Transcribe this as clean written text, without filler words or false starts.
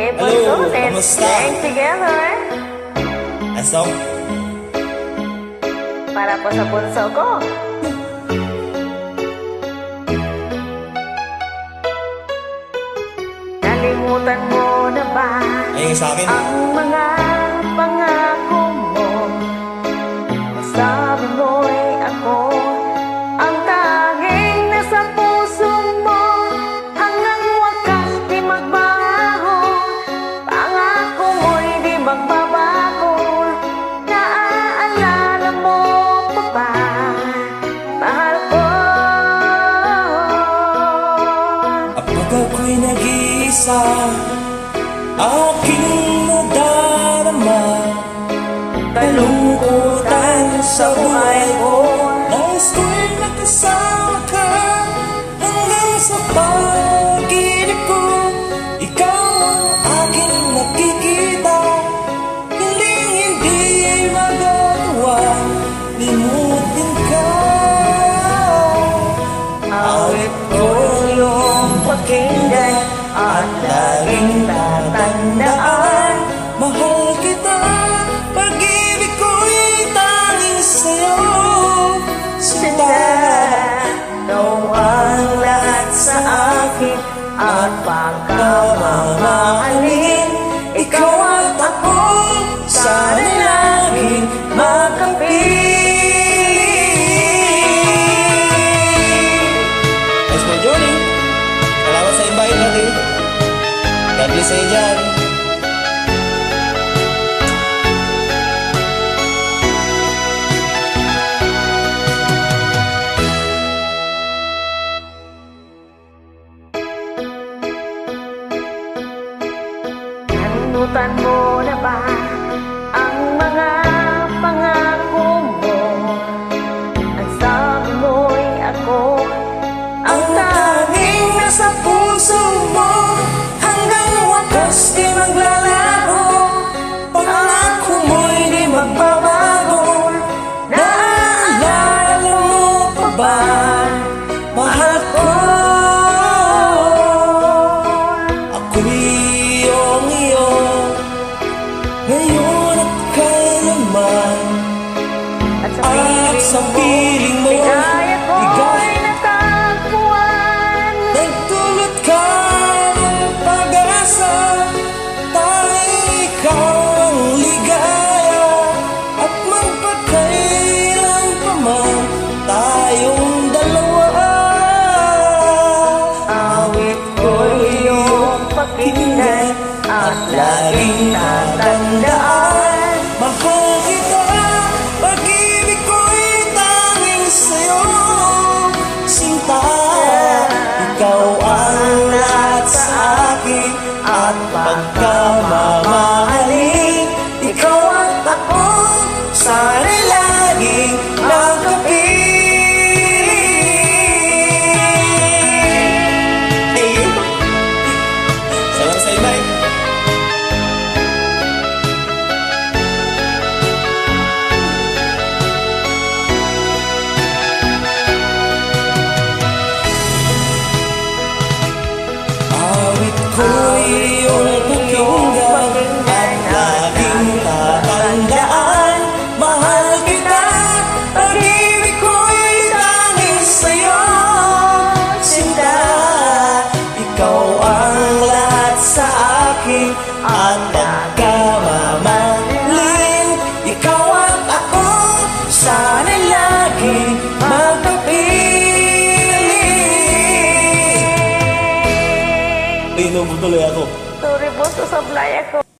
Okay, Hello, Bunso, let's kamusta? sing together. Aso? Para po sa bunso ko. Nalimutan mo na ba Ayun sa akin. ang mga pangako mo? Sabi mo'y ako ang tanging nasa puso mo. Hanggang wakas di magbago, pangako mo'y di magbabago. Naaalala mo pa ba, mahal ko? Kapag ako'y nag-iisa, aking nadarama kalungkutan sa buhay ko. Nais ko'y makasama ka hanggang sa pag-ibig ko. Ikaw ang aking nakikita, hindi magagawa limutin ka. Awit ko yung pakinggan at laging tatandaan. Mahal kita, pag-ibig ko'y tanging sa'yo. Sinta, Ikaw ang lahat sa akin at pagkamamahalin. Ikaw at ako, sana laging magkapiling. Nice for Johnny. Salamat sa invite natin. God bless sa'yo dyan. Nalimutan mo na ba ang mga pangako mo? Ang sabi mo'y ako ang tanging nasa puso mo. Hanggang wakas di maglalaho, pangako mo'y di magbabago. Naalala mo pa ba, mahal ko? Ako'y iyong iyo, ngayon at kailanman. At At sa piling mo, ligaya ko'y ligaya. natagpuan. Nagdulot ka ng pag-asa, tanging ikaw ang ligaya. At magpakailan pa man tayong dalawa. Awit ko'y iyong pakinggan at laging tatandaan. Mahal kita, pag-ibig ko'y tanging sa'yo. Sinta, ikaw ang lahat sa akin at pagkamamahalin. Ikaw at ako, sana'y laging magkapiling. Hey! Salamat sa invite. Awit ko'y iyong pakinggan at laging tatandaan. Mahal kita, pag-ibig ko'y tanging sa'yo. Sinta, ikaw ang lahat sa akin at pagkamamahalin. Ikaw at ako, sana'y laging magkapiling. Inom mo tuloy ako. Sorry po, sasablay ako.